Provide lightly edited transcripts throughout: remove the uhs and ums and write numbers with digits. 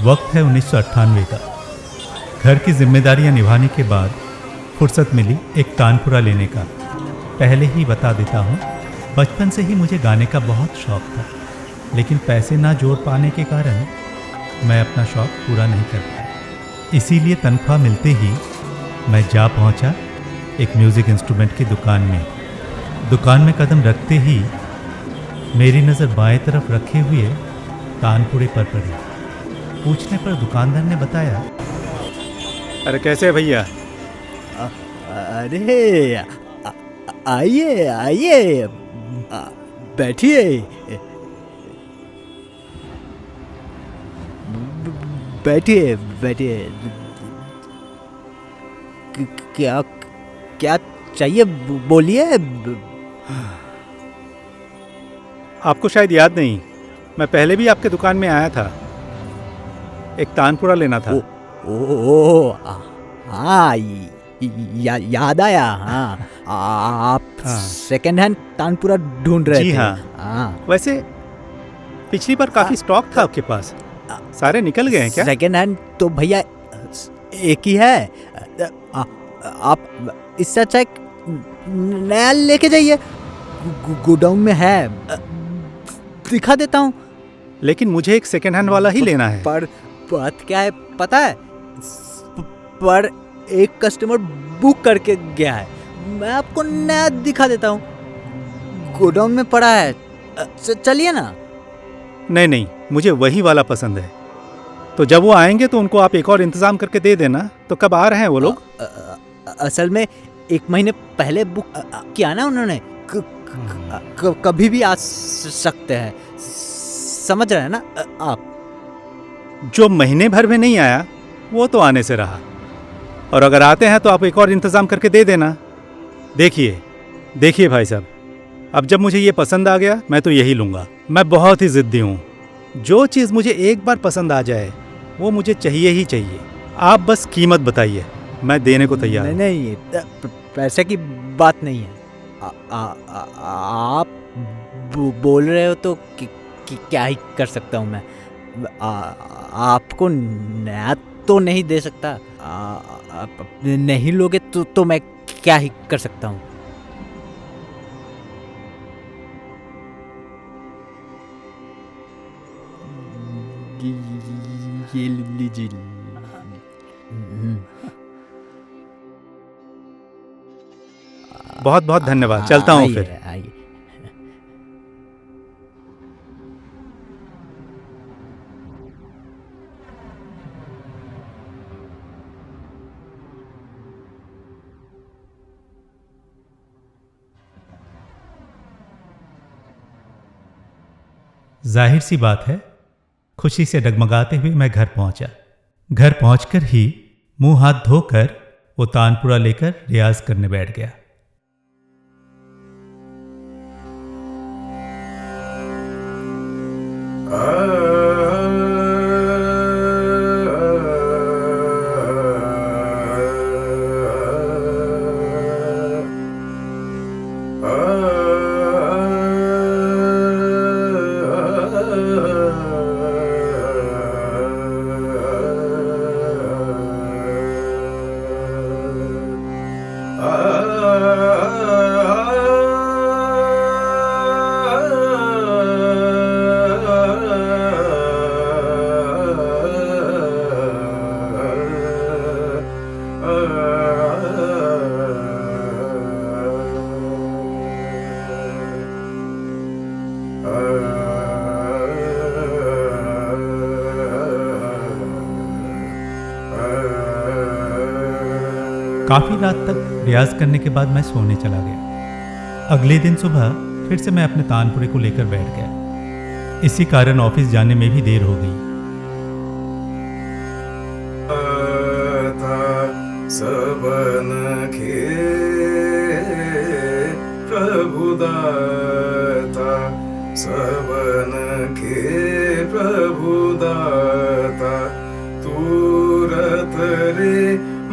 वक्त है 1998 का। घर की जिम्मेदारियां निभाने के बाद फुर्सत मिली एक तानपुरा लेने का। पहले ही बता देता हूँ, बचपन से ही मुझे गाने का बहुत शौक था, लेकिन पैसे ना जोड़ पाने के कारण मैं अपना शौक पूरा नहीं कर पाया। इसीलिए तनख्वाह मिलते ही मैं जा पहुँचा एक म्यूज़िक इंस्ट्रूमेंट की दुकान में। दुकान में कदम रखते ही मेरी नज़र बाएं तरफ रखे हुए तानपुरे पर पड़ी। पूछने पर दुकानदार ने बताया, अरे कैसे है भैया? अरे आइए आइए, बैठिए बैठिए बैठिए। क्या क्या चाहिए, बोलिए। आपको शायद याद नहीं, मैं पहले भी आपके दुकान में आया था। एक तानपुरा लेना था। ओ हाँ, याद आया। हाँ, आप सेकंड हैंड तानपुरा ढूंढ रहे थे? जी हाँ। वैसे पिछली बार काफी स्टॉक था आपके पास, सारे निकल गए हैं क्या? सेकंड हैंड तो भैया एक ही है। आप इससे अच्छा एक नया लेके जाइए, गोडाउन में है, दिखा देता हूँ। लेकिन मुझे एक सेकंड हैंड वाला ही लेना है। पर बात क्या है पता है? पर एक कस्टमर बुक करके गया है, मैं आपको नया दिखा देता हूँ, गोडाउन में पड़ा है। चलिए ना। नहीं, मुझे वही वाला पसंद है। तो जब वो आएंगे तो उनको आप एक और इंतजाम करके दे देना। तो कब आ रहे हैं वो लोग? असल में 1 महीने पहले बुक किया ना उन्होंने, कभी भी आ सकते हैं, समझ रहे हैं ना आप? जो महीने भर में नहीं आया वो तो आने से रहा, और अगर आते हैं तो आप एक और इंतजाम करके दे देना। देखिए भाई साहब, अब जब मुझे ये पसंद आ गया मैं तो यही लूँगा। मैं बहुत ही ज़िद्दी हूँ, जो चीज़ मुझे एक बार पसंद आ जाए वो मुझे चाहिए ही चाहिए। आप बस कीमत बताइए, मैं देने को तैयार हूँ। नहीं, पैसे की बात नहीं है। आप बोल रहे हो तो क्या ही कर सकता हूँ मैं। आपको नया तो नहीं दे सकता। आप नहीं लोगे तो मैं क्या ही कर सकता हूँ। ये लीजिए। बहुत बहुत धन्यवाद, चलता हूँ फिर। आइए। जाहिर सी बात है, खुशी से डगमगाते हुए मैं घर पहुंचा। घर पहुंचकर ही मुंह हाथ धोकर वो तानपुरा लेकर रियाज करने बैठ गया। काफ़ी रात तक रियाज करने के बाद मैं सोने चला गया। अगले दिन सुबह फिर से मैं अपने तानपुरे को लेकर बैठ गया। इसी कारण ऑफिस जाने में भी देर हो गई। सबन के प्रभुदाता, सबन के प्रभुदाता, तुरत रे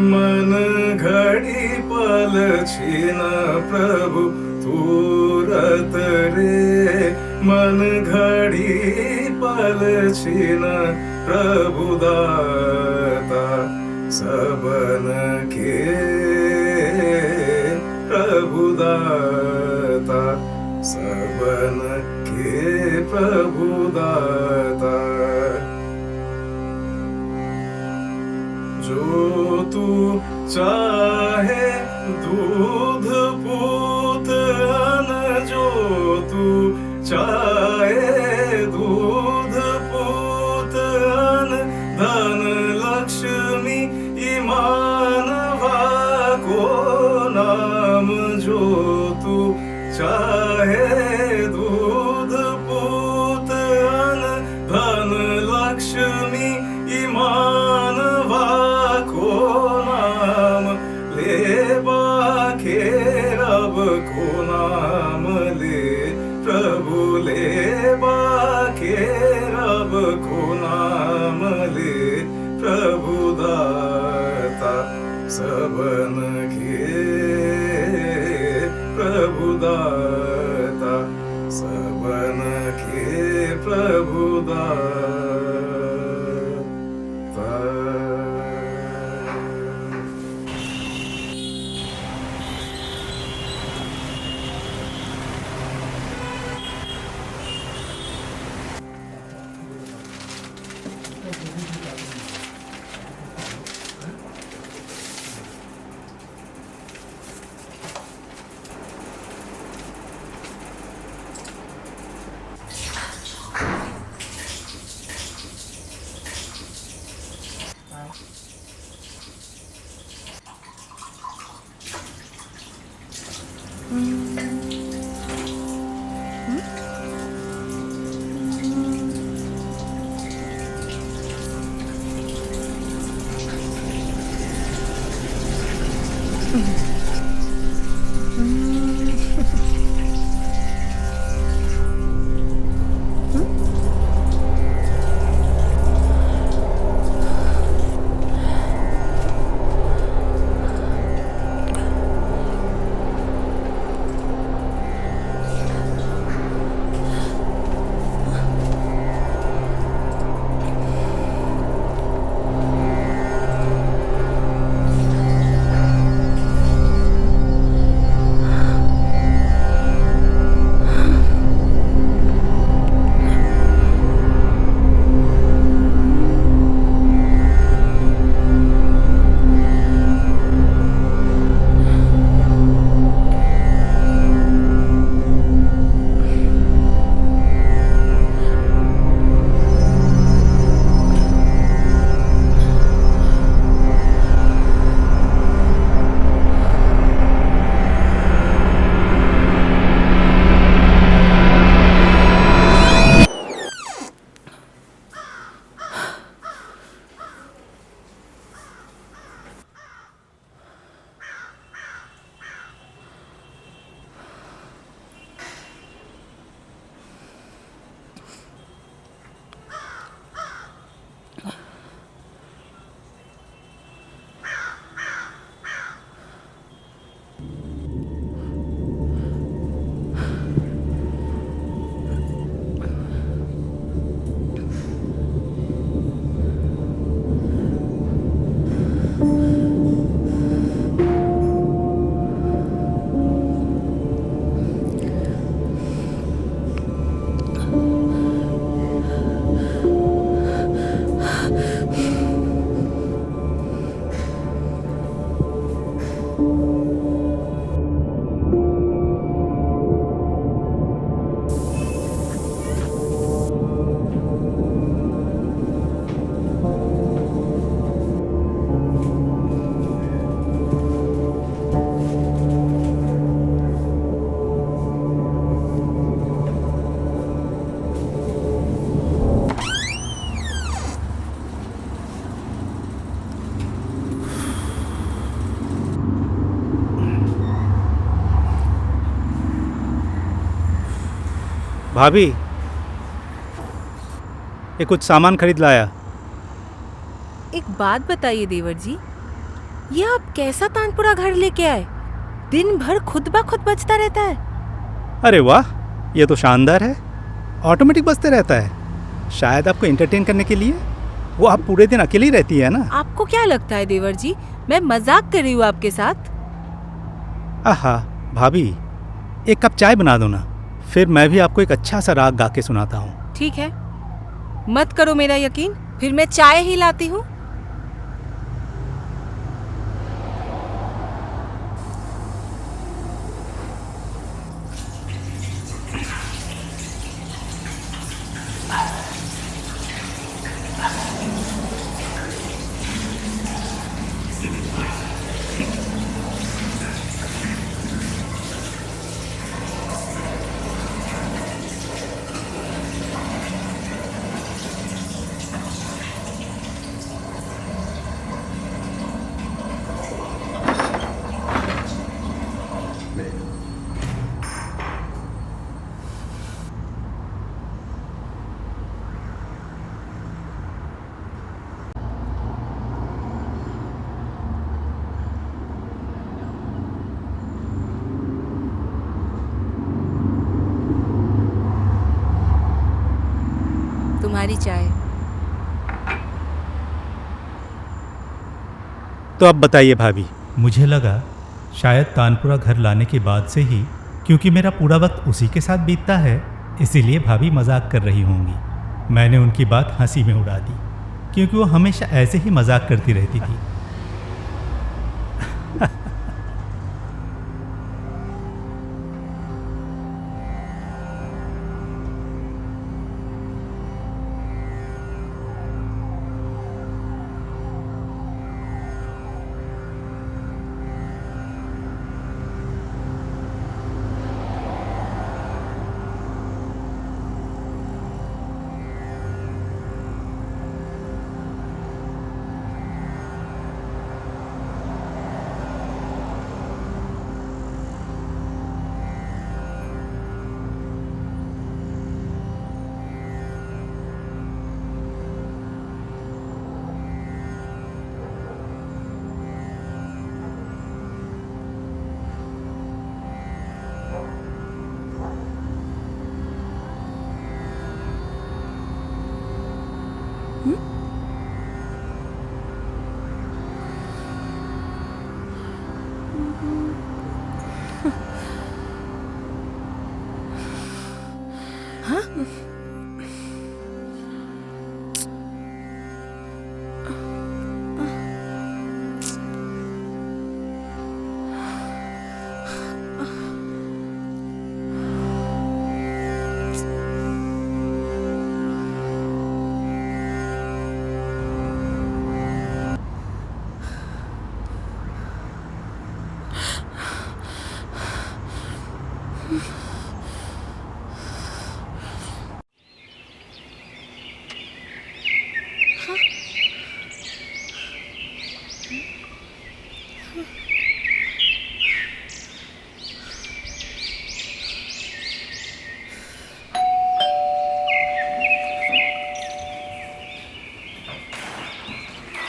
मन घड़ी पल छीन प्रभु, तुरत रे मन घड़ी पल पलछिन प्रभुदाता सबन के प्रभुदाता सबन के प्रभुदाता जो तू चाहे दूध पूत अन जो तू चाहे दूध पूत अन धन लक्ष्मी ईमान को नाम जो तू चाहे दूध पूत अन धन लक्ष्मी ईमान को नाम ले बाके रब को नाम ले प्रभु ले बाके रब को नाम ले प्रभु दाता सबन के प्रभु दाता सबन के प्रभु दाता भाभी, ये कुछ सामान खरीद लाया। एक बात बताइए देवर जी, ये आप कैसा तानपुरा घर लेके आए? दिन भर खुद ब खुद बजता रहता है। अरे वाह, ये तो शानदार है। ऑटोमेटिक बजते रहता है। शायद आपको एंटरटेन करने के लिए। वो आप पूरे दिन अकेली रहती है ना। आपको क्या लगता है देवर जी, मैं मजाक कर रही हूँ आपके साथ? आहा भाभी, एक कप चाय बना दो ना, फिर मैं भी आपको एक अच्छा सा राग गा के सुनाता हूँ। ठीक है, मत करो मेरा यकीन, फिर मैं चाय ही लाती हूँ। तुम्हारी चाय। तो अब बताइए भाभी। मुझे लगा शायद तानपुरा घर लाने के बाद से ही, क्योंकि मेरा पूरा वक्त उसी के साथ बीतता है, इसीलिए भाभी मजाक कर रही होंगी। मैंने उनकी बात हंसी में उड़ा दी, क्योंकि वो हमेशा ऐसे ही मजाक करती रहती थी।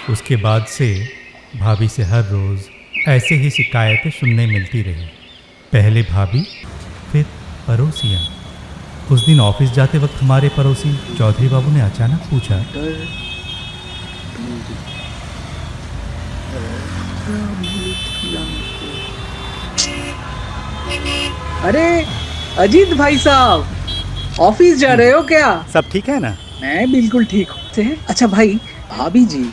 उसके बाद से भाभी से हर रोज़ ऐसे ही शिकायतें सुनने मिलती रही। पहले भाभी, फिर पड़ोसियाँ। उस दिन ऑफिस जाते वक्त हमारे पड़ोसी चौधरी बाबू ने अचानक पूछा, अरे अजीत भाई साहब, ऑफिस जा रहे हो क्या? सब ठीक है ना? मैं बिल्कुल ठीक हूँ। अच्छा भाई, भाभी जी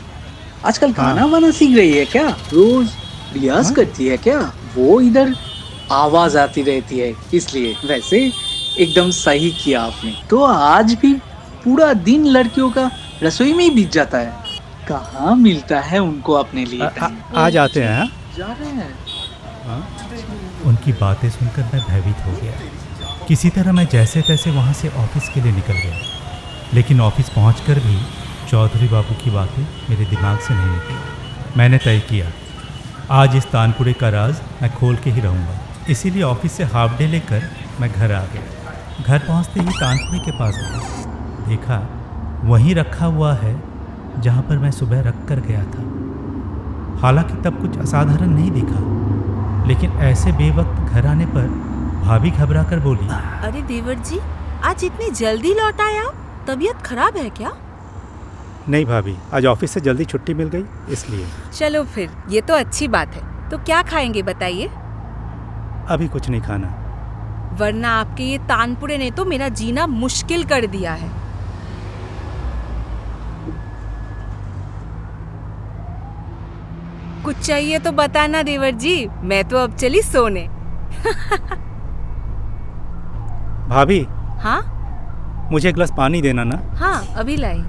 आजकल गाना वाना सीख रही है क्या? रोज रियाज करती है क्या? वो इधर आवाज आती रहती है इसलिए। वैसे एकदम सही किया आपने। तो आज भी पूरा दिन लड़कियों का रसोई में ही बीत जाता है। कहाँ मिलता है उनको अपने लिए टाइम? आ जाते हैं। हाँ? जा रहे हैं। उनकी बातें सुनकर मैं भयभीत हो गया। किसी तरह मैं जैसे तैसे वहाँ से ऑफिस के लिए निकल गया, लेकिन ऑफिस पहुँचकर भी चौधरी बाबू की बातें मेरे दिमाग से नहीं निकली। मैंने तय किया आज इस तानपुरे का राज मैं खोल के ही रहूँगा। इसीलिए ऑफिस से हाफ डे लेकर मैं घर आ गया। घर पहुँचते ही तानपुरे के पास गया, देखा वहीं रखा हुआ है जहाँ पर मैं सुबह रख कर गया था। हालांकि तब कुछ असाधारण नहीं दिखा, लेकिन ऐसे बेवक्त घर आने पर भाभी घबरा कर बोली, अरे देवर जी, आज इतनी जल्दी लौट आए आप? तबीयत खराब है क्या? नहीं भाभी, आज ऑफिस से जल्दी छुट्टी मिल गई इसलिए। चलो फिर, ये तो अच्छी बात है। तो क्या खाएंगे बताइए? अभी कुछ नहीं खाना। वरना आपके ये तानपुरे ने तो मेरा जीना मुश्किल कर दिया है। कुछ चाहिए तो बताना देवर जी, मैं तो अब चली सोने। भाभी, हाँ मुझे एक गिलास पानी देना ना। हाँ, अभी लाई।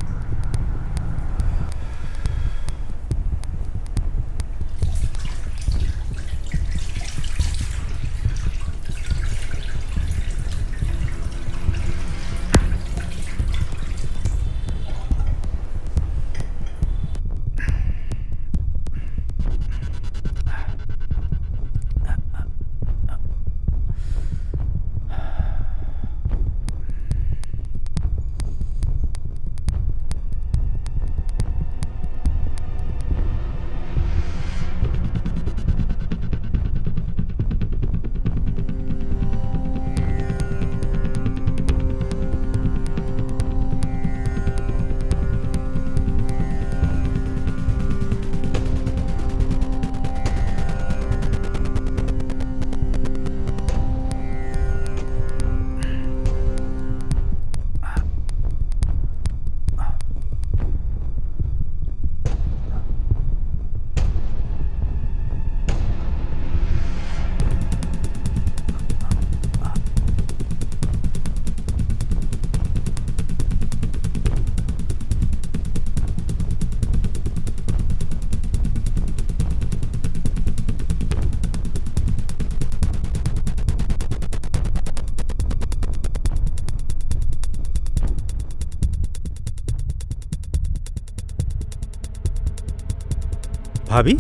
भाभी,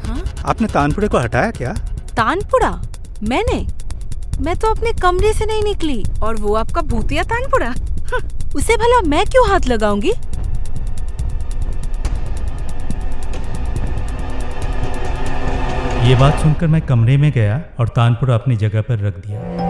हाँ? आपने तानपुरे को हटाया क्या? तानपुरा? मैं तो अपने कमरे से नहीं निकली और वो आपका भूतिया तानपुरा। उसे भला मैं क्यों हाथ लगाऊंगी? ये बात सुनकर मैं कमरे में गया और तानपुरा अपनी जगह पर रख दिया।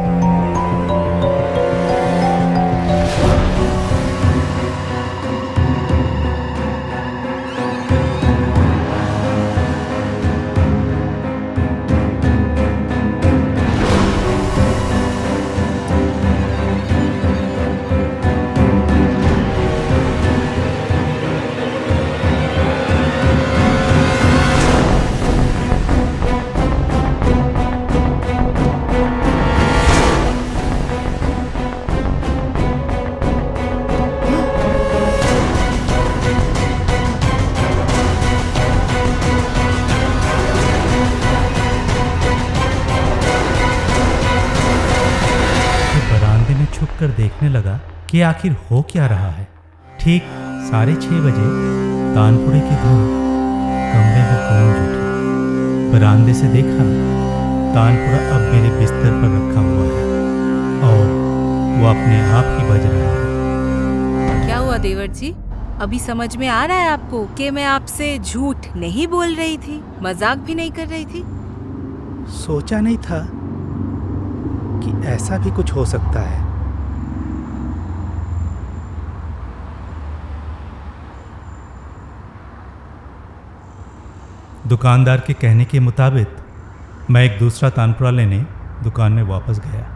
कर देखने लगा कि आखिर हो क्या रहा है। ठीक 6:30 बजे तानपुरे की धुन कमरे में गूंज उठी। बरामदे से देखा, तानपुरा अब मेरे बिस्तर पर रखा हुआ है और वो अपने आप ही बज रहा है। क्या हुआ देवर जी? अभी समझ में आ रहा है आपको कि मैं आपसे झूठ नहीं बोल रही थी, मजाक भी नहीं कर रही थी? सोचा नहीं था कि ऐसा भी कुछ हो सकता है। दुकानदार के कहने के मुताबिक मैं एक दूसरा तानपुरा लेने दुकान में वापस गया।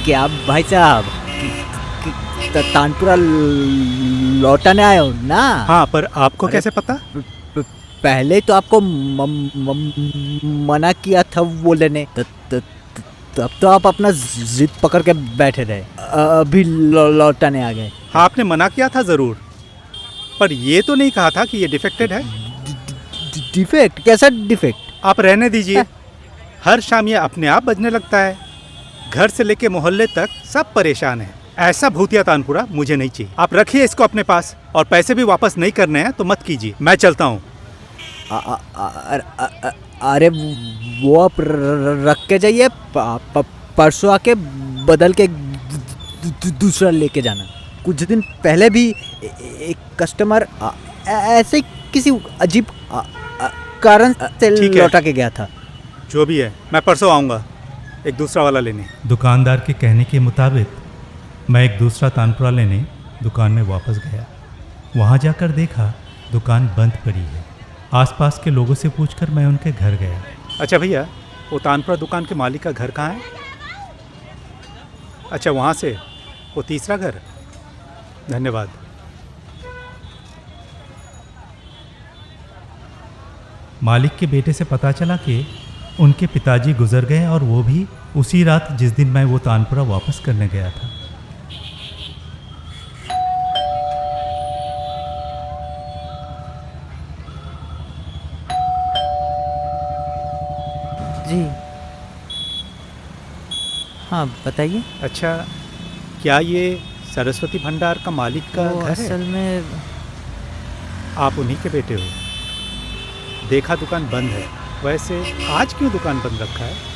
क्या भाई साहब तानपुरा लौटाने आए हो ना? हाँ, पर आपको अरे, कैसे पता? पहले तो आपको मना किया था वो लेने, तब तो आप अपना जिद पकड़ के बैठे रहे, अभी लौटाने आ गए। हाँ, आपने मना किया था ज़रूर, पर ये तो नहीं कहा था कि ये डिफेक्टेड है। डिफेक्ट? कैसा डिफेक्ट? आप रहने दीजिए। हर शाम ये अपने आप बजने लगता है। घर से लेके मोहल्ले तक सब परेशान है। ऐसा भूतिया तानपुरा मुझे नहीं चाहिए। आप रखिए इसको अपने पास, और पैसे भी वापस नहीं करने हैं तो मत कीजिए। मैं चलता हूँ। अरे वो आप रख के जाइए, परसों आके बदल के दूसरा लेके जाना। कुछ दिन पहले भी एक कस्टमर ऐसे किसी अजीब कारण से ठीक है। लौटा के गया था। जो भी है, मैं परसों आऊँगा एक दूसरा वाला लेने। दुकानदार के कहने के मुताबिक मैं एक दूसरा तानपुरा लेने दुकान में वापस गया। वहाँ जाकर देखा दुकान बंद पड़ी है। आसपास के लोगों से पूछकर मैं उनके घर गया। अच्छा भैया, वो तानपुरा दुकान के मालिक का घर कहाँ है? अच्छा, वहाँ से वो तीसरा घर। धन्यवाद। मालिक के बेटे से पता चला कि उनके पिताजी गुजर गए, और वो भी उसी रात जिस दिन मैं वो तानपुरा वापस करने गया था। जी हाँ, बताइए। अच्छा, क्या ये सरस्वती भंडार का मालिक का वो घर है? असल में आप उन्हीं के बेटे हो? देखा दुकान बंद है। वैसे आज क्यों दुकान बंद रखा है?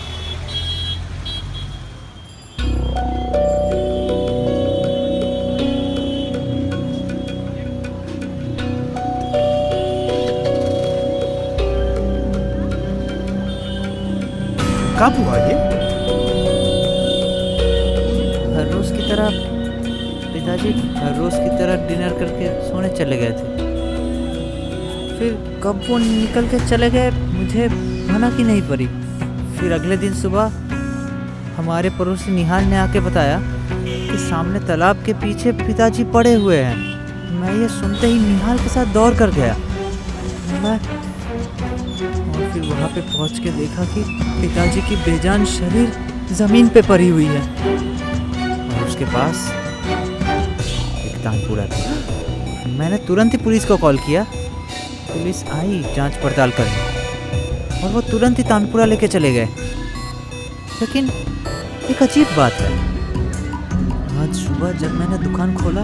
कब हुआ ये? हर रोज की तरह पिताजी हर रोज की तरह डिनर करके सोने चले गए थे। फिर कब वो निकल के चले गए मुझे भनक ही नहीं पड़ी। फिर अगले दिन सुबह हमारे पड़ोसी निहाल ने आके बताया कि सामने तालाब के पीछे पिताजी पड़े हुए हैं। मैं ये सुनते ही निहाल के साथ दौड़ कर गया। और फिर वहाँ पे पहुँच के देखा कि पिताजी की बेजान शरीर जमीन पे पड़ी हुई है, और उसके पास एक तानपुरा था। मैंने तुरंत ही पुलिस को कॉल किया। पुलिस आई जांच पड़ताल करने, और वो तुरंत ही तानपुरा लेके चले गए। लेकिन एक अजीब बात है, आज सुबह जब मैंने दुकान खोला,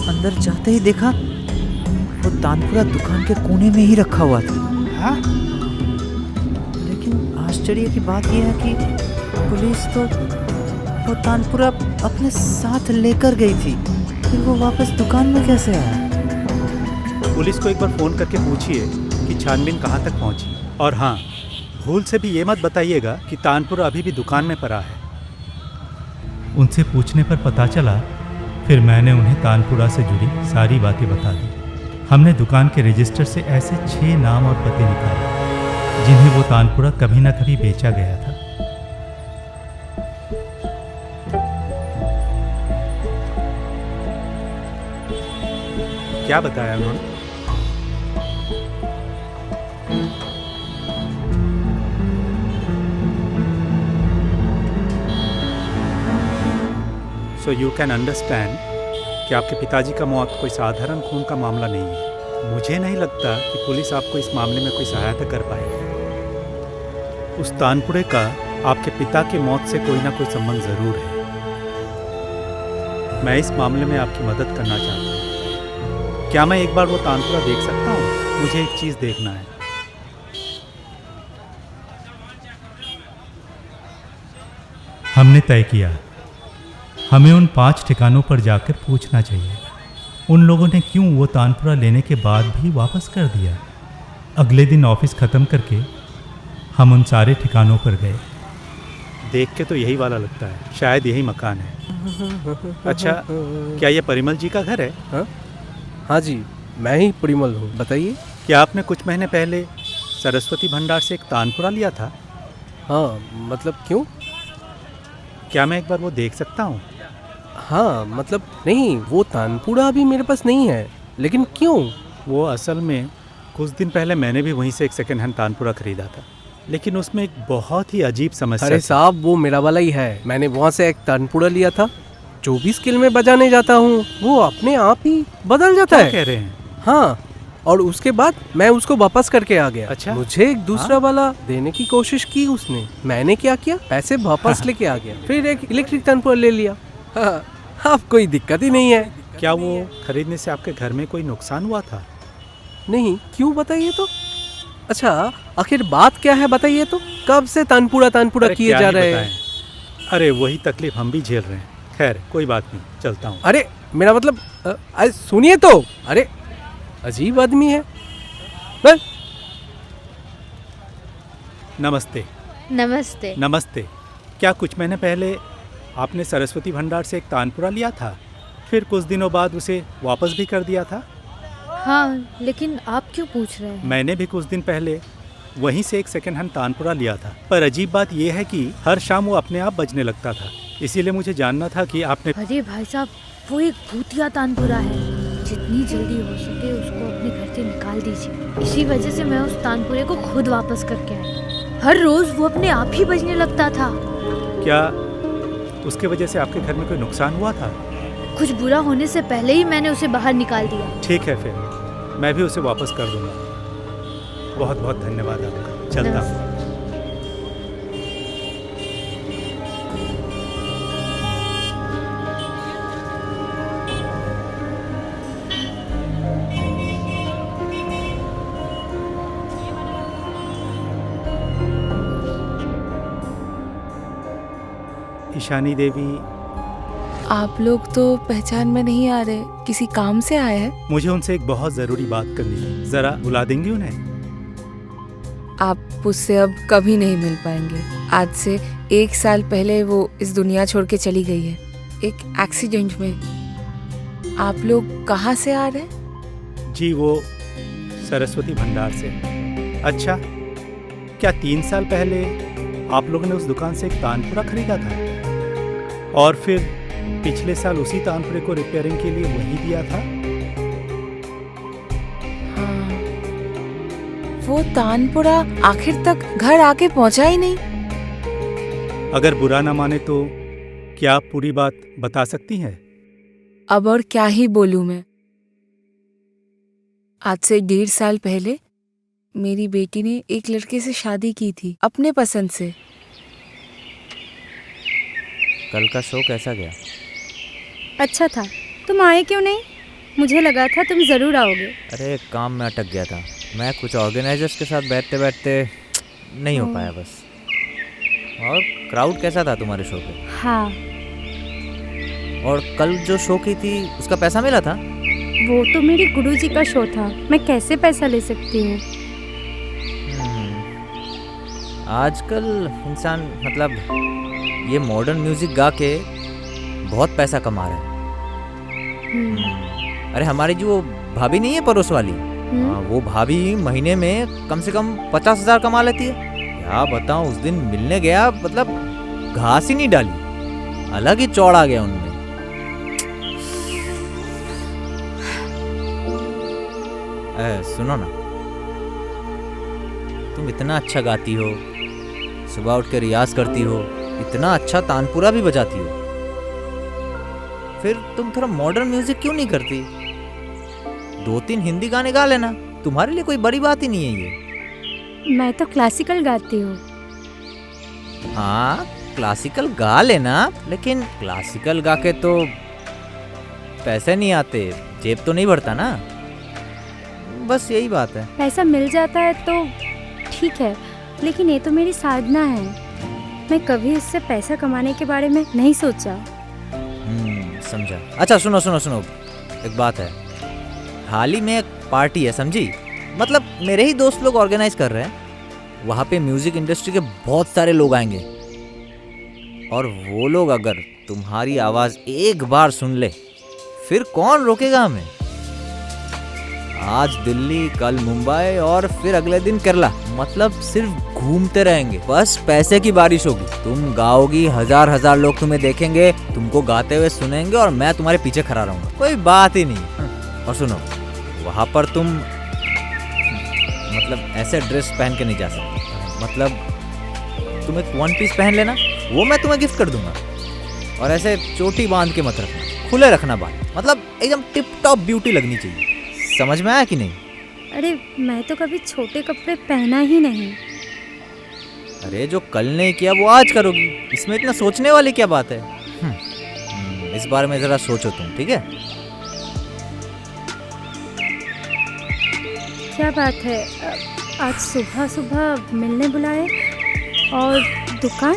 अंदर जाते ही देखा वो तानपुरा दुकान के कोने में ही रखा हुआ था। हाँ? लेकिन आश्चर्य की बात यह है कि पुलिस तो वो तानपुरा अपने साथ लेकर गई थी, फिर वो वापस दुकान में कैसे आया? पुलिस को एक बार फ़ोन करके पूछिए कि छानबीन कहाँ तक पहुँची। और हाँ, भूल से भी ये मत बताइएगा कि तानपुरा अभी भी दुकान में पड़ा है। उनसे पूछने पर पता चला। फिर मैंने उन्हें तानपुरा से जुड़ी सारी बातें बता दी। हमने दुकान के रजिस्टर से ऐसे 6 नाम और पते निकाले जिन्हें वो तानपुरा कभी ना कभी बेचा गया था। क्या बताया उन्होंने? सो यू कैन अंडरस्टैंड कि आपके पिताजी का मौत कोई साधारण खून का मामला नहीं है। मुझे नहीं लगता कि पुलिस आपको इस मामले में कोई सहायता कर पाएगी। उस तानपुरे का आपके पिता के मौत से कोई ना कोई संबंध ज़रूर है। मैं इस मामले में आपकी मदद करना चाहता हूँ। क्या मैं एक बार वो तानपुरा देख सकता हूँ? मुझे एक चीज़ देखना है। हमने तय किया हमें उन 5 ठिकानों पर जाकर पूछना चाहिए उन लोगों ने क्यों वो तानपुरा लेने के बाद भी वापस कर दिया। अगले दिन ऑफिस ख़त्म करके हम उन सारे ठिकानों पर गए। देख के तो यही वाला लगता है, शायद यही मकान है। अच्छा, क्या ये परिमल जी का घर है? हाँ जी, मैं ही परिमल हूँ। बताइए। क्या आपने कुछ महीने पहले सरस्वती भंडार से एक तानपुरा लिया था? हाँ, मतलब क्यों? क्या मैं एक बार वो देख सकता हूँ? हाँ मतलब नहीं, वो तानपुरा अभी मेरे पास नहीं है, लेकिन क्यों? वो असल में कुछ दिन पहले मैंने भी वहीं से एक सेकंड हैंड तानपुरा खरीदा था, लेकिन उसमें एक बहुत ही अजीब समस्या अरे थी। साहब, वो मेरा वाला ही है। मैंने वहाँ से एक तानपुरा लिया था, जो भी स्केल में बजाने जाता हूँ वो अपने आप ही बदल जाता क्या है। कह रहे हैं? हाँ, और उसके बाद मैं उसको वापस करके आ गया। अच्छा? मुझे एक दूसरा वाला देने की कोशिश की उसने। मैंने क्या किया, पैसे वापस लेके आ गया, फिर एक इलेक्ट्रिक तानपुरा ले लिया। हाँ, अब कोई दिक्कत ही नहीं है। क्या वो खरीदने से आपके घर में कोई नुकसान हुआ था? नहीं, क्यों बताइए तो? अच्छा, आखिर बात क्या है बताइए तो? कब से तानपुरा अरे किए क्या जा ही रहे हैं? बताएं। अरे वही तकलीफ हम भी झेल रहे हैं। खैर कोई बात नहीं, चलता हूँ। अरे मेरा मतलब सुनिए तो। अरे अजीब आदमी है। बस नमस्ते। नमस्ते। नमस्ते। क्या कुछ महीने पहले आपने सरस्वती भंडार से एक तानपुरा लिया था, फिर कुछ दिनों बाद उसे वापस भी कर दिया था? हाँ, लेकिन आप क्यों पूछ रहे हैं? मैंने भी कुछ दिन पहले वहीं से एक सेकंड हैंड तानपुरा लिया था, पर अजीब बात यह है कि हर शाम वो अपने आप बजने लगता था। इसीलिए मुझे जानना था कि आपने... अरे भाई साहब, वो एक भूतिया तानपुरा है। जितनी जल्दी हो सके उसको अपने घर से निकाल दीजिए। इसी वजह से मैं उस तानपुरे को खुद वापस करके आई। हर रोज वो अपने आप ही बजने लगता था। क्या उसके वजह से आपके घर में कोई नुकसान हुआ था? कुछ बुरा होने से पहले ही मैंने उसे बाहर निकाल दिया। ठीक है, फिर मैं भी उसे वापस कर दूंगा। बहुत बहुत धन्यवाद आपका। चलता हूँ। ईशानी देवी, आप लोग तो पहचान में नहीं आ रहे, किसी काम से आए हैं? मुझे उनसे एक बहुत जरूरी बात करनी है। जरा बुला देंगी उन्हें? आप उससे अब कभी नहीं मिल पाएंगे। आज से 1 साल पहले वो इस दुनिया छोड़ के चली गई है, एक एक्सीडेंट में। आप लोग कहाँ से आ रहे हैं? जी, वो सरस्वती भंडार से। अच्छा, क्या 3 साल पहले आप लोगों ने उस दुकान से एक तानपुरा खरीदा था और फिर पिछले साल उसी तानपुरे को रिपेयरिंग के लिए वही दिया था? हाँ, वो तानपुरा आखिर तक घर आके पहुंचा ही नहीं। अगर बुरा ना माने तो क्या आप पूरी बात बता सकती हैं? अब और क्या ही बोलूं मैं। आज से 1.5 साल पहले मेरी बेटी ने एक लड़के से शादी की थी, अपने पसंद से। कल का शो कैसा गया? अच्छा था। तुम आए क्यों नहीं? मुझे लगा था तुम ज़रूर आओगे। अरे काम में अटक गया था मैं, कुछ ऑर्गेनाइजर्स के साथ बैठते बैठते नहीं हो पाया बस। और क्राउड कैसा था तुम्हारे शो पे? हाँ, और कल जो शो की थी उसका पैसा मिला था? वो तो मेरी गुरुजी का शो था, मैं कैसे पैसा ले सकती हूँ? आजकल इंसान मतलब ये मॉडर्न म्यूजिक गा के बहुत पैसा कमा रहा है। अरे हमारी जो भाभी नहीं है पड़ोस वाली, वो भाभी महीने में कम से कम 50,000 कमा लेती है। क्या बताऊं, उस दिन मिलने गया, मतलब घास ही नहीं डाली, अलग ही चौड़ आ गया उनमें। सुनो ना, तुम इतना अच्छा गाती हो, सुबह उठ के रियाज करती हो, इतना अच्छा तानपुरा भी बजाती हो, फिर तुम थोड़ा मॉडर्न म्यूजिक क्यों नहीं करती? 2-3 हिंदी गाने गा लेना, तुम्हारे लिए कोई बड़ी बात ही नहीं है ये। मैं तो क्लासिकल गाती हूँ। हाँ, क्लासिकल गा लेना, लेकिन क्लासिकल गा के तो पैसे नहीं आते, जेब तो नहीं भरता ना। बस यही बात है। पैसा मिल जाता है तो ठीक है, लेकिन ये तो मेरी साधना है। मैं कभी इससे पैसा कमाने के बारे में नहीं सोचा। समझा। अच्छा सुनो सुनो सुनो, एक बात है, हाल ही में एक पार्टी है, समझी? मतलब मेरे ही दोस्त लोग ऑर्गेनाइज कर रहे हैं। वहाँ पे म्यूजिक इंडस्ट्री के बहुत सारे लोग आएंगे, और वो लोग अगर तुम्हारी आवाज़ एक बार सुन ले, फिर कौन रोकेगा हमें? आज दिल्ली, कल मुंबई और फिर अगले दिन केरला, मतलब सिर्फ घूमते रहेंगे, बस पैसे की बारिश होगी। तुम गाओगी, हजार हजार लोग तुम्हें देखेंगे, तुमको गाते हुए सुनेंगे और मैं तुम्हारे पीछे खड़ा रहूंगा, कोई बात ही नहीं। और सुनो, वहां पर तुम मतलब ऐसे ड्रेस पहन के नहीं जा सकते, मतलब तुम एक वन पीस पहन लेना, वो मैं तुम्हें गिफ्ट कर दूंगा। और ऐसे चोटी बांध के मत रखना, खुले रखना बाल, मतलब एकदम टिप टॉप ब्यूटी लगनी चाहिए। समझ में आया कि नहीं? अरे मैं तो कभी छोटे कपड़े पहना ही नहीं। अरे जो कल नहीं किया वो आज करोगी, इसमें इतना सोचने वाली क्या बात है? इस बारे में जरा सोचो तुम, ठीक है? क्या बात है, आज सुबह सुबह मिलने बुलाए और दुकान?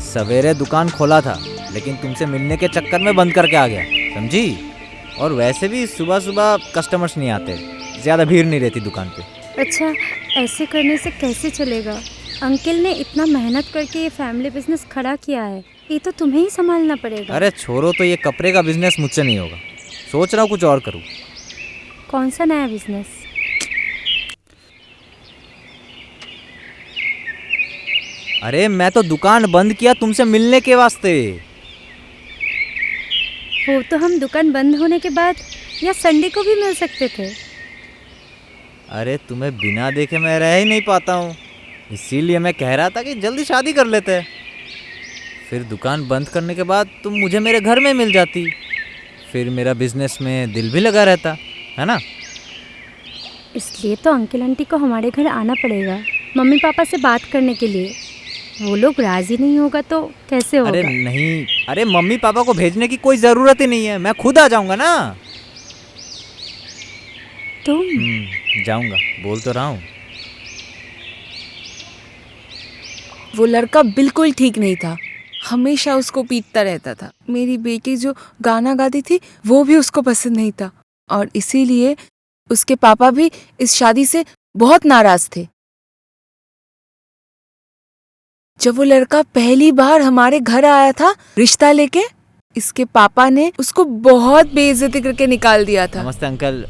सवेरे दुकान खोला था, लेकिन तुमसे मिलने के चक्कर में बंद करके आ गया, समझी? और वैसे भी सुबह सुबह कस्टमर्स नहीं आते, ज़्यादा भीड़ नहीं रहती दुकान पे। अच्छा, ऐसे करने से कैसे चलेगा? अंकल ने इतना मेहनत करके ये फैमिली बिजनेस खड़ा किया है, ये तो तुम्हें ही संभालना पड़ेगा। अरे छोड़ो तो, ये कपड़े का बिजनेस मुझसे नहीं होगा, सोच रहा हूँ कुछ और करूँ। कौन सा नया बिजनेस? अरे मैं तो दुकान बंद किया तुमसे मिलने के वास्ते। वो तो हम दुकान बंद होने के बाद या संडे को भी मिल सकते थे। अरे तुम्हें बिना देखे मैं रह ही नहीं पाता हूँ, इसीलिए मैं कह रहा था कि जल्दी शादी कर लेते हैं, फिर दुकान बंद करने के बाद तुम मुझे मेरे घर में मिल जाती, फिर मेरा बिजनेस में दिल भी लगा रहता, है ना? इसलिए तो अंकल आंटी को हमारे घर आना पड़ेगा मम्मी पापा से बात करने के लिए। वो लोग राजी नहीं होगा तो कैसे होगा? अरे नहीं, अरे मम्मी पापा को भेजने की कोई ज़रूरत ही नहीं है, मैं खुद आ जाऊंगा ना। तुम? जाऊंगा, बोल तो रहा हूँ। वो लड़का बिल्कुल ठीक नहीं था, हमेशा उसको पीटता रहता था। मेरी बेटी जो गाना गाती थी वो भी उसको पसंद नहीं था, और इसीलिए उसके पापा भी इस शादी से बहुत नाराज थे। जब वो लड़का पहली बार हमारे घर आया था रिश्ता लेके, इसके पापा ने उसको बहुत बेइज्जती करके निकाल दिया था। नमस्ते अंकल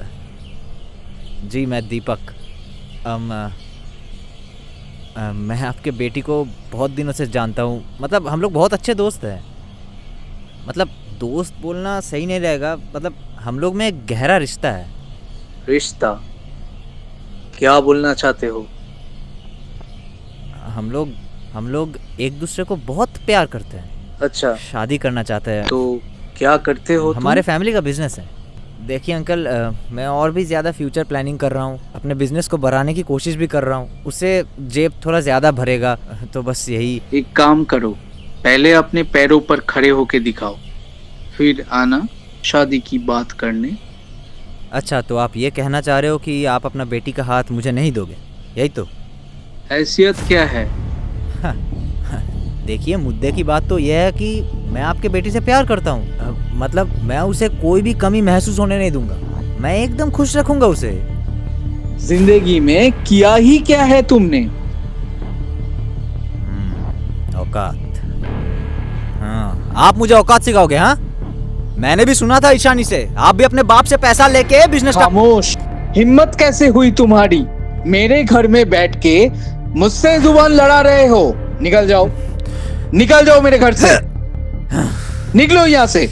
जी, मैं दीपक। मैं आपके बेटी को बहुत दिनों से जानता हूँ, मतलब हम लोग बहुत अच्छे दोस्त हैं। मतलब दोस्त बोलना सही नहीं रहेगा, मतलब हम लोग में एक गहरा रिश्ता है। रिश्ता? क्या बोलना चाहते हो? हम लोग एक दूसरे को बहुत प्यार करते हैं। अच्छा, शादी करना चाहते हैं। तो क्या करते हो? हमारे फैमिली का बिजनेस है। देखिए अंकल, मैं और भी ज़्यादा फ्यूचर प्लानिंग कर रहा हूँ, अपने बिजनेस को बढ़ाने की कोशिश भी कर रहा हूँ, उससे जेब थोड़ा ज़्यादा भरेगा, तो बस यही। एक काम करो, पहले अपने पैरों पर खड़े होके दिखाओ, फिर आना शादी की बात करने। अच्छा, तो आप ये कहना चाह रहे हो कि आप अपना बेटी का हाथ मुझे नहीं दोगे, यही तो? हैसियत क्या है? देखिए, मुद्दे की बात तो यह है कि मैं आपके बेटी से प्यार करता हूँ, मतलब मैं उसे कोई भी कमी महसूस होने नहीं दूंगा, मैं एकदम खुश रखूंगा उसे। जिंदगी में किया ही क्या है तुमने? औकात। हाँ, आप मुझे औकात सिखाओगे? हाँ, मैंने भी सुना था ईशानी से, आप भी अपने बाप से पैसा लेके बिजनेस। खामोश! हिम्मत कैसे हुई तुम्हारी? मेरे घर में बैठ के मुझसे जुबान लड़ा रहे हो? निकल जाओ, निकल जाओ मेरे घर से, निकलो यहाँ से।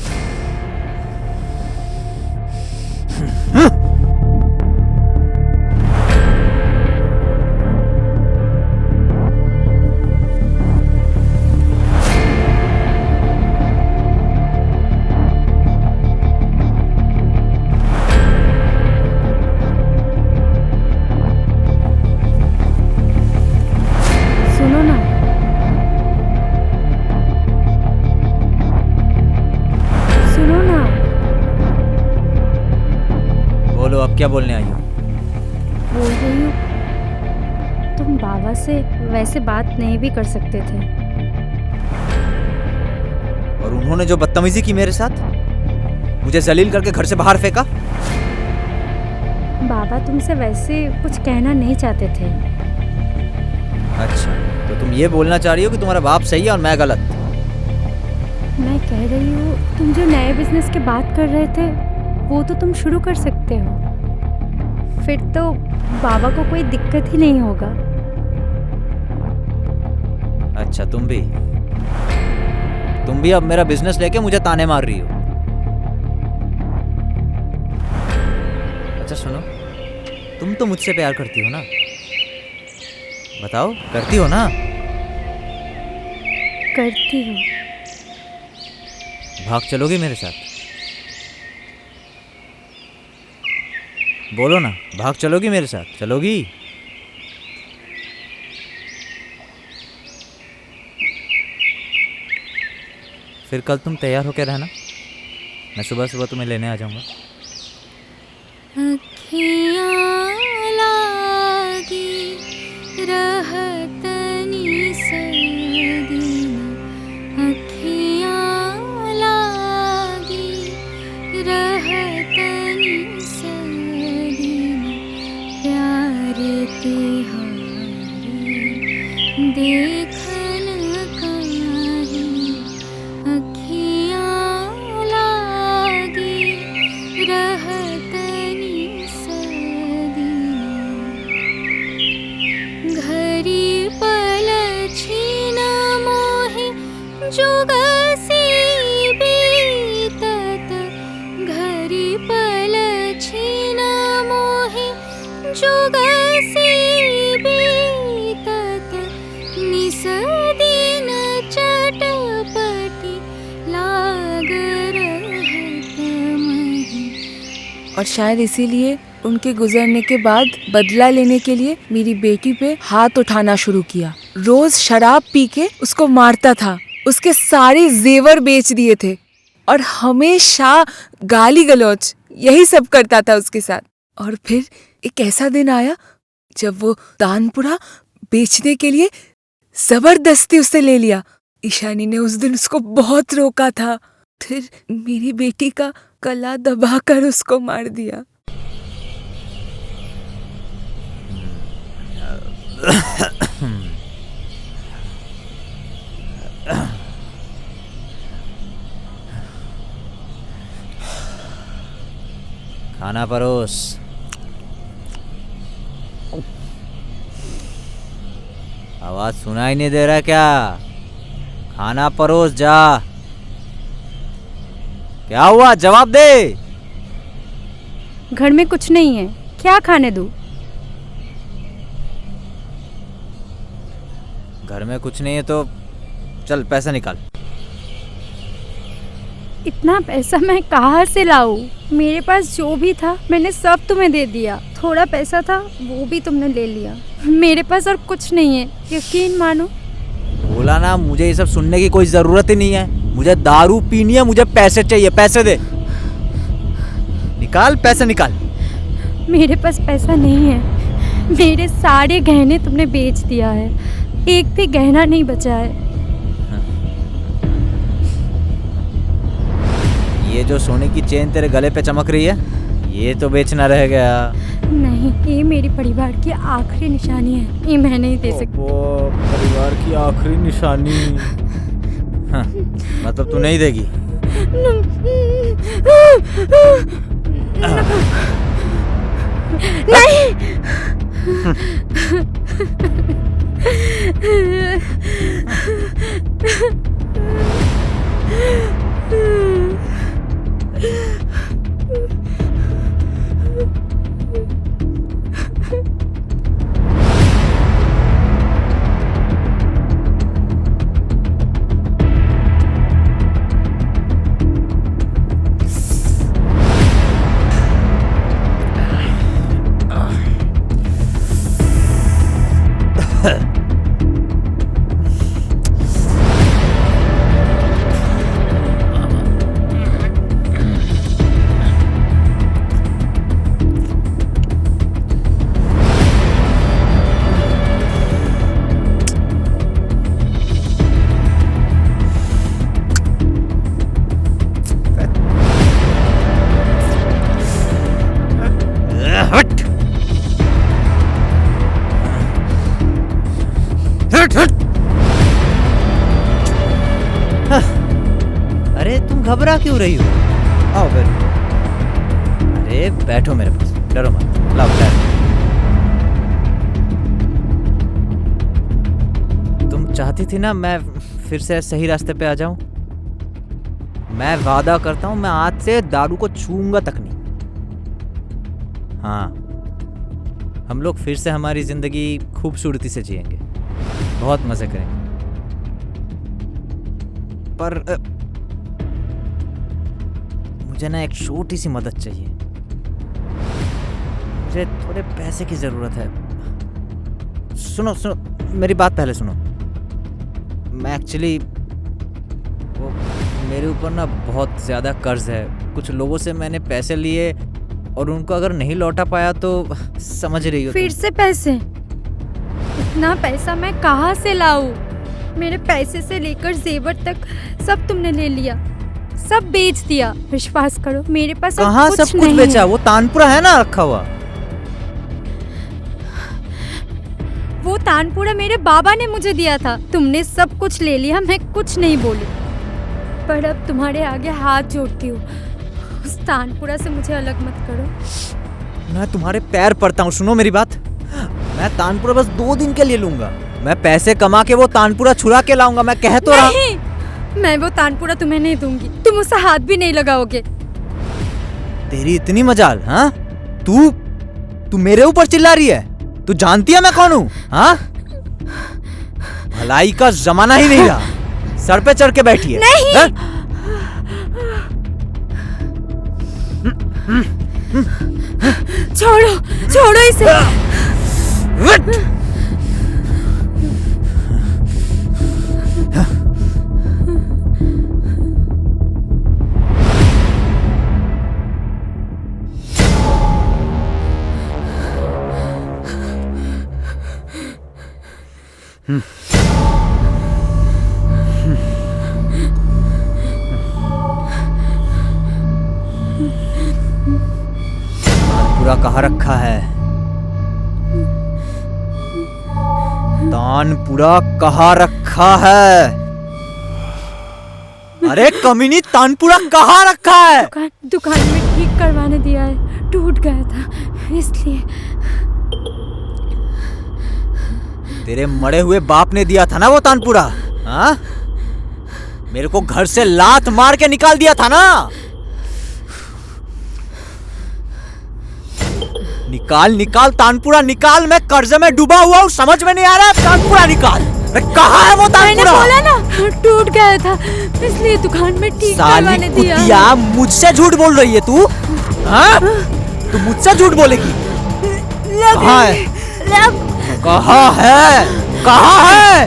सुनो ना, सुनो ना। बोलो, अब क्या बोलने आई हो? बोल रही हूँ, तुम बाबा से वैसे बात नहीं भी कर सकते थे। और उन्होंने जो बदतमीजी की मेरे साथ, मुझे जलील करके घर से बाहर फेंका। बाबा तुमसे वैसे कुछ कहना नहीं चाहते थे। अच्छा, तो तुम ये बोलना चाह रही हो कि तुम्हारा बाप सही है और मैं गलत? मैं कह रही हूँ, तुम जो नए बिजनेस की बात कर रहे थे वो तो तुम शुरू कर सकते हो। फिर तो बाबा को कोई दिक्कत ही नहीं होगा। अच्छा तुम भी अब मेरा बिजनेस लेके मुझे ताने मार रही हो। अच्छा सुनो, तुम तो मुझसे प्यार करती हो ना? बताओ, करती हो ना? करती हूँ। भाग चलोगी मेरे साथ? बोलो ना, भाग चलोगी मेरे साथ? चलोगी? फिर कल तुम तैयार होकर रहना, मैं सुबह सुबह तुम्हें लेने आ जाऊंगा। और शायद इसीलिए उनके गुजरने के बाद बदला लेने के लिए मेरी बेटी पे हाथ उठाना शुरू किया। रोज शराब पी के उसको मारता था, उसके सारे जेवर बेच दिए थे और हमेशा गाली गलौज यही सब करता था उसके साथ। और फिर एक ऐसा दिन आया जब वो तानपुरा बेचने के लिए जबरदस्ती उससे ले लिया। ईशानी ने उस दिन उसको बहुत रोका था, फिर मेरी बेटी का गला दबाकर उसको मार दिया। खाना परोस। आवाज सुनाई नहीं दे रहा क्या? खाना परोस जा। क्या हुआ, जवाब दे। घर में कुछ नहीं है, क्या खाने दूँ? घर में कुछ नहीं है तो चल पैसा निकाल। इतना पैसा मैं कहाँ से लाऊं? मेरे पास जो भी था मैंने सब तुम्हें दे दिया। थोड़ा पैसा था वो भी तुमने ले लिया। मेरे पास और कुछ नहीं है, यकीन मानो। बोला ना, मुझे ये सब सुनने की कोई जरूरत ही नहीं है। मुझे दारू पीनी है, मुझे पैसे चाहिए। पैसे दे, निकाल पैसे निकाल। मेरे पास पैसा नहीं है, मेरे सारे गहने तुमने बेच दिया है, एक भी गहना नहीं बचा है। ये जो सोने की चेन तेरे गले पे चमक रही है, ये तो बेचना रह गया। नहीं, ये मेरी परिवार की आखिरी निशानी है, ये मैं नहीं दे सकती। वो परिवार की आखिरी निशानी? हाँ, मतलब तू नहीं देगी? नहीं। अरे तुम घबरा क्यों रही हो? आओ बैठो। अरे बैठो मेरे पास, डरो मत। लाओ पैर। तुम चाहती थी ना मैं फिर से सही रास्ते पे आ जाऊं? मैं वादा करता हूं मैं आज से दारू को छूऊंगा तक नहीं। हाँ, हम लोग फिर से हमारी जिंदगी खूबसूरती से जिएंगे, बहुत मजे करेंगे। पर मुझे ना एक छोटी सी मदद चाहिए। मुझे थोड़े पैसे की जरूरत है। सुनो सुनो, मेरी बात पहले सुनो। मैं एक्चुअली मेरे ऊपर ना बहुत ज़्यादा कर्ज है। कुछ लोगों से मैंने पैसे लिए और उनको अगर नहीं लौटा पाया तो समझ रही हो। फिर से पैसे? इतना पैसा मैं कहाँ से लाऊं? मेरे पैसे से लेकर जेवर तक सब तुमने ले लिया, सब बेच दिया। विश्वास करो मेरे पास अब कहाँ कुछ सब कुछ नहीं बेचा? है। वो तानपुरा है ना रखा हुआ। वो तानपुरा मेरे बाबा ने मुझे दिया था। तुमने सब कुछ ले लिया, मैं कुछ नहीं बोली। पर अब तुम्हारे आगे हाथ जोड़ती हूँ, उस तानपुरा से मुझे अलग मत करो। मैं तुम्हारे पैर पड़ता हूँ, सुनो मेरी बात। मैं तानपुरा बस 2 दिन के लिए लूंगा। मैं पैसे कमा के वो तानपुरा छुड़ा के लाऊंगा। मैं कह तो रहा। नहीं, मैं वो तानपुरा तुम्हें नहीं दूंगी। तुम उसे हाथ भी नहीं लगाओगे। तेरी इतनी मजाल? हाँ, तू मेरे ऊपर चिल्ला रही है? तू जानती है मैं कौन हूँ? हाँ, भलाई का जमाना ही नहीं रहा। सर पे चढ़ के बैठी है। नहीं। हाँ? छोड़ो छोड़ो इसे। तानपुरा कहाँ रखा है? तानपुरा कहाँ रखा है? अरे कमीनी, तानपुरा कहाँ रखा है? दुकान में ठीक करवाने दिया है, टूट गया था इसलिए। तेरे मरे हुए बाप ने दिया था ना वो तानपुरा? हाँ, मेरे को घर से लात मार के निकाल दिया था ना। निकाल निकाल तानपुरा निकाल। मैं कर्ज में डूबा हुआ हूँ, समझ में नहीं आ रहा है। तानपुरा निकाल। अरे कहाँ है वो तानपुरा? मैंने बोला ना टूट गया था, इसलिए दुकान में ठीक करवाने दिया। साली कुतिया, मुझसे झूठ बोल रही है तू? हाँ, तू मुझसे झूठ बोलेगी? कहाँ है? कहाँ है? कहाँ है?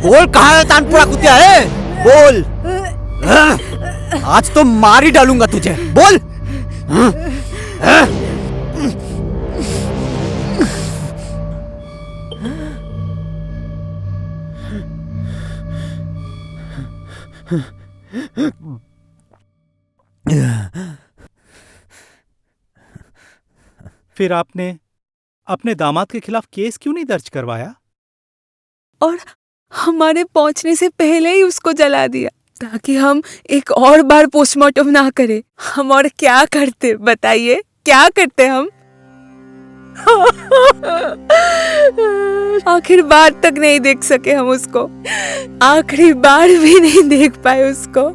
बोल कहाँ है तानपुरा कुतिया है? बोल। आज तो मार ही डालूंगा तुझे। बोल। फिर आपने अपने दामाद के खिलाफ केस क्यों नहीं दर्ज करवाया? और हमारे पहुंचने से पहले ही उसको जला दिया ताकि हम एक और बार पोस्टमार्टम ना करें। हम और क्या करते बताइए, क्या करते हम? आखिर बार तक नहीं देख सके हम उसको, आखिरी बार भी नहीं देख पाए उसको।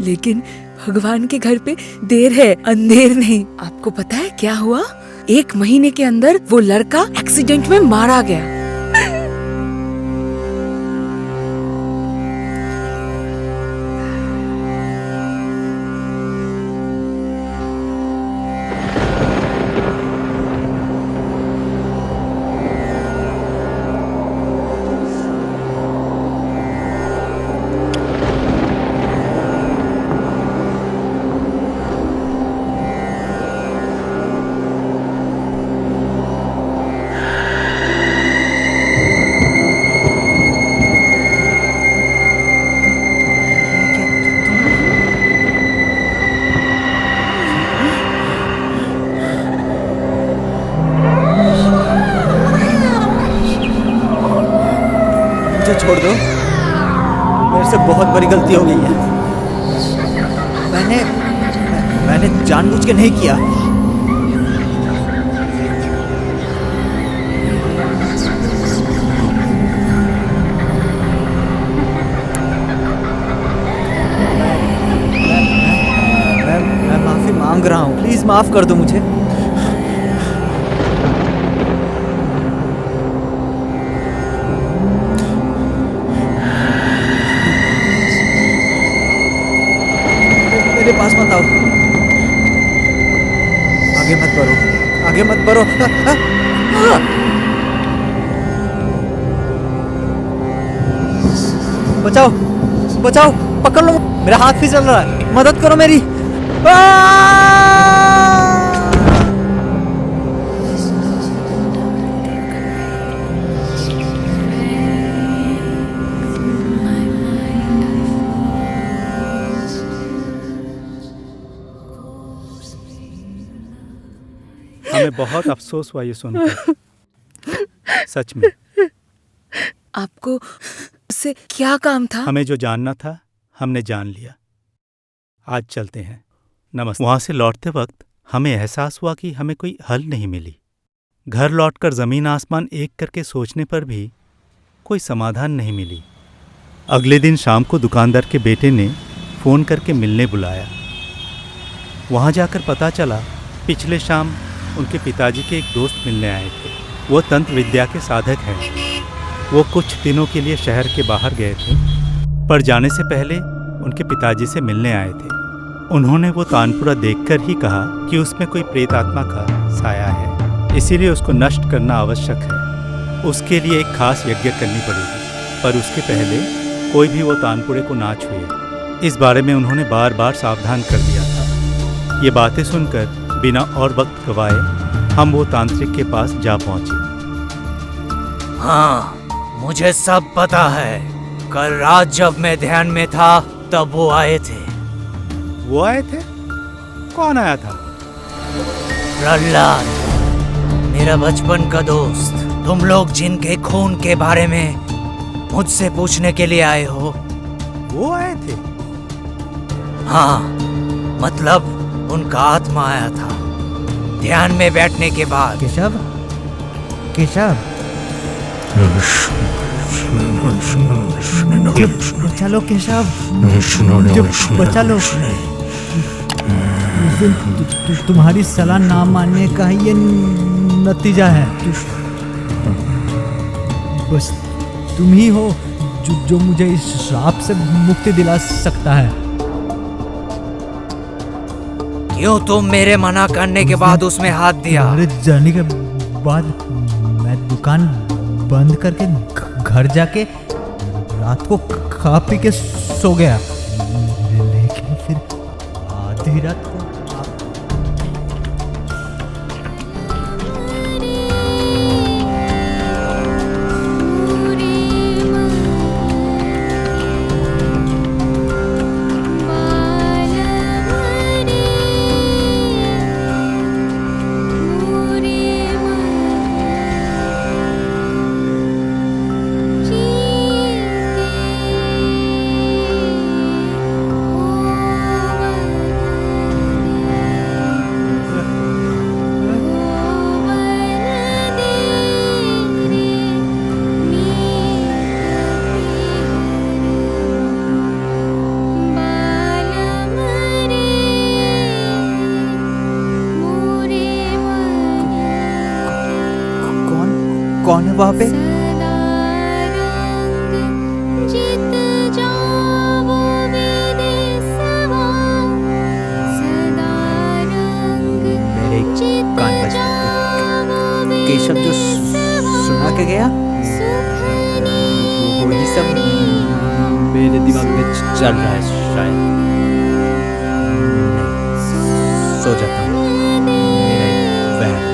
लेकिन भगवान के घर पे देर है अंधेर नहीं। आपको पता है क्या हुआ? 1 महीने के अंदर वो लड़का एक्सीडेंट में मारा गया। छोड़ दो, मेरे से बहुत बड़ी गलती हो गई है। मैंने जानबूझ के नहीं किया। मैं माफी मांग रहा हूँ, प्लीज माफ कर दो मुझे। मेरे पास मत आओ, आगे मत बढ़ो, आगे मत बढ़ो। बचाओ, बचाओ, पकड़ लो, मेरा हाथ फिसल रहा है, मदद करो मेरी। हमें बहुत अफसोस हुआ ये सुनकर, सच में। आपको उससे क्या काम था? हमें जो जानना था हमने जान लिया। आज चलते हैं। नमस्ते। वहाँ से लौटते वक्त हमें एहसास हुआ कि हमें कोई हल नहीं मिली। घर लौटकर ज़मीन आसमान एक करके सोचने पर भी कोई समाधान नहीं मिली। अगले दिन शाम को दुकानदार के बेटे ने फ़ोन करके मिलने बुलाया। वहाँ जाकर पता चला पिछले शाम उनके पिताजी के एक दोस्त मिलने आए थे। वो तंत्र विद्या के साधक हैं। वो कुछ दिनों के लिए शहर के बाहर गए थे, पर जाने से पहले उनके पिताजी से मिलने आए थे। उन्होंने वो तानपुरा देखकर ही कहा कि उसमें कोई प्रेत आत्मा का साया है, इसीलिए उसको नष्ट करना आवश्यक है। उसके लिए एक खास यज्ञ करनी पड़ेगी, पर उसके पहले कोई भी वो तानपुरे को ना छुए। इस बारे में उन्होंने बार बार सावधान कर दिया था। ये बातें सुनकर बिना और वक्त गवाए हम वो तांत्रिक के पास जा पहुंचे। हाँ, मुझे सब पता है। कल रात जब मैं ध्यान में था तब वो आए थे। वो आए थे? कौन आया था? प्रहलाद, मेरा बचपन का दोस्त। तुम लोग जिनके खून के बारे में मुझसे पूछने के लिए आए हो, वो आए थे? हाँ, मतलब उनका आत्मा आया था ध्यान में बैठने के बाद। केशव, केशव, बचा लो केशव, बचा लो। तुम्हारी सलाह ना मानने का ही ये नतीजा है। बस तुम ही हो जो मुझे इस श्राप से मुक्ति दिला सकता है। क्यों तुम मेरे मना करने के बाद उसमें हाथ दिया? मेरे जाने के बाद मैं दुकान बंद करके घर जाके रात को खा पी के सो गया, लेकिन फिर आधी रात को कौन है वहाँ पे? मेरे कान बज गए। केशव जो सुना के गया वही सब मेरे दिमाग में चल रहा है शायद। सो जाता हूँ, मेरा एक वहम।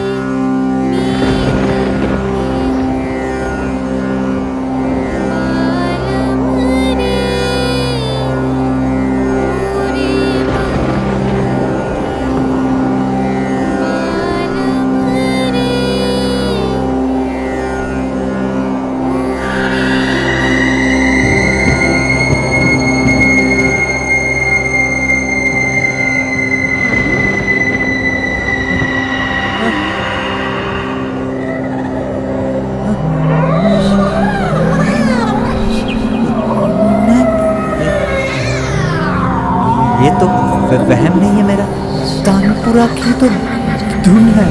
वहम नहीं है मेरा, तानपुरा की तो धुन है।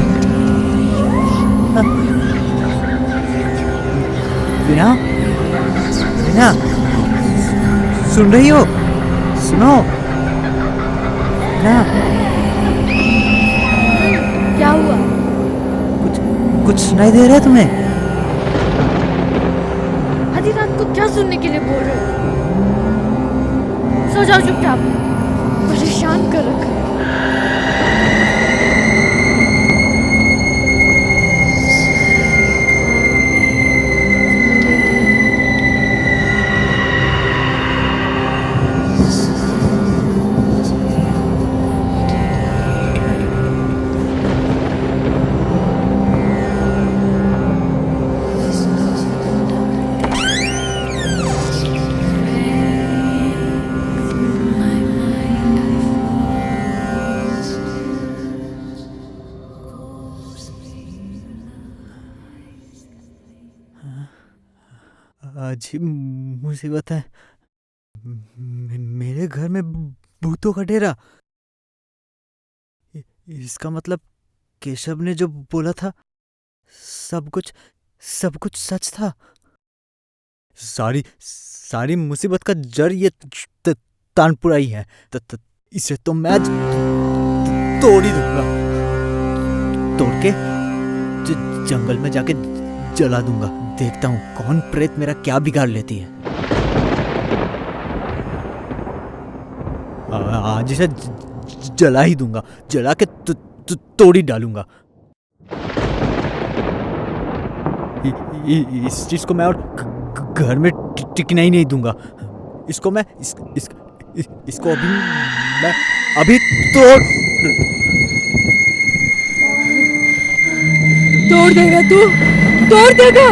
वीणा, वीणा, सुन रही हो? सुनो वीणा। क्या हुआ? कुछ सुनाई दे रहा है तुम्हें? आधी रात को क्या सुनने के लिए बोल रहे हो? सो जाओ चुपचाप, परेशान कर रखा है। अजीब मुसीबत है। मेरे घर में भूतों का डेरा। इसका मतलब केशव ने जो बोला था सब कुछ सच था। सारी मुसीबत का जड़ ये तानपुरा ही है। इसे तो मैं आज तोड़ ही दूंगा। तोड़ के जंगल में जाके जला दूंगा। देखता हूँ कौन प्रेत मेरा क्या बिगाड़ लेती है। आज इसे जला ही दूंगा, जला के तोड़ ही डालूंगा। इस चीज को मैं और घर में टिकना ही नहीं दूंगा। इसको मैं इसको अभी तोड़ देगा तू, तोड़ देगा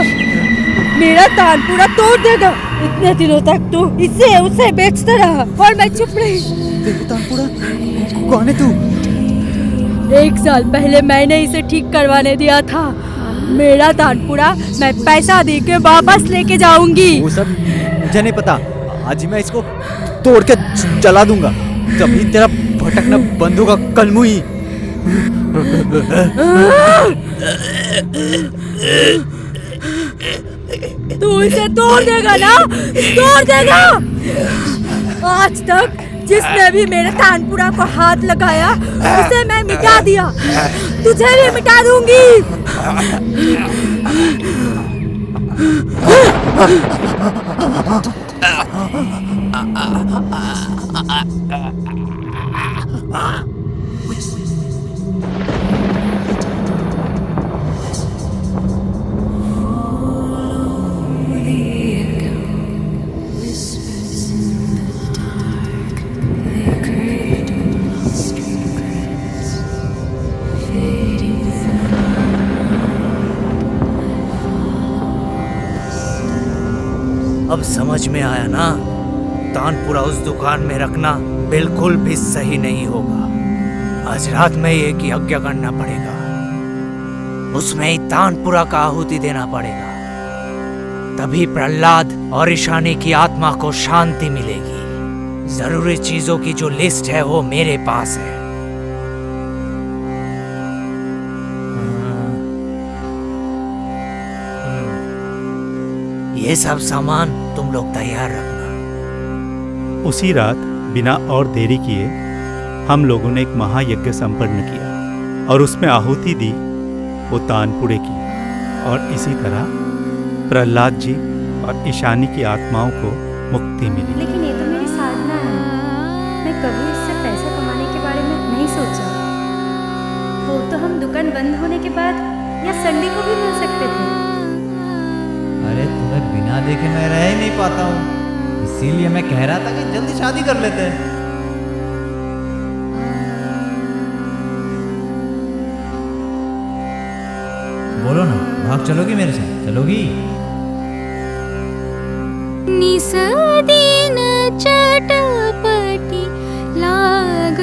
मेरा तानपुरा, तोड़ देगा। इतने दिनों तक तू इसे उसे बेचता रहा और मैं चुप रही। तानपुरा कौन है तू? 1 साल पहले मैंने इसे ठीक करवाने दिया था। मेरा तानपुरा मैं पैसा दे के वापस लेके जाऊंगी। वो सब मुझे नहीं पता। आज मैं इसको तोड़ के जला दूंगा, तभी तेरा भटकना बंद होगा कलमुई। तू इसे तोड़ देगा ना? तोड़ देगा। आज तक जिसने भी मेरे तानपुरा को हाथ लगाया उसे मैं मिटा दिया, तुझे भी मिटा दूंगी। अब समझ में आया ना, तानपुरा उस दुकान में रखना बिल्कुल भी सही नहीं होगा। आज रात में एक यज्ञ करना पड़ेगा, उसमें ही तानपुरा का आहुति देना पड़ेगा। तभी प्रहलाद और ईशानी की आत्मा को शांति मिलेगी। जरूरी चीजों की जो लिस्ट है वो मेरे पास है। ये सब सामान तुम लोग तैयार रखना। उसी रात बिना और देरी किए हम लोगों ने एक महायज्ञ संपन्न किया और उसमें आहुति दी वो तानपुरे की। और इसी तरह प्रहलाद जी और ईशानी की आत्माओं को मुक्ति मिली। लेकिन ये तो मेरी साधना है, मैं कभी इससे पैसा कमाने के बारे में नहीं सोचा। वो तो हम दुकान बंद होने के बाद या संडे को भी मिल सकते थे। अरे तुम्हें बिना देखे मैं रह ही नहीं पाता हूँ, इसीलिए मैं कह रहा था कि जल्दी शादी कर लेते हैं। बोलो ना, भाग चलोगी मेरे साथ? चलोगी? निस दिन चटपटी लाग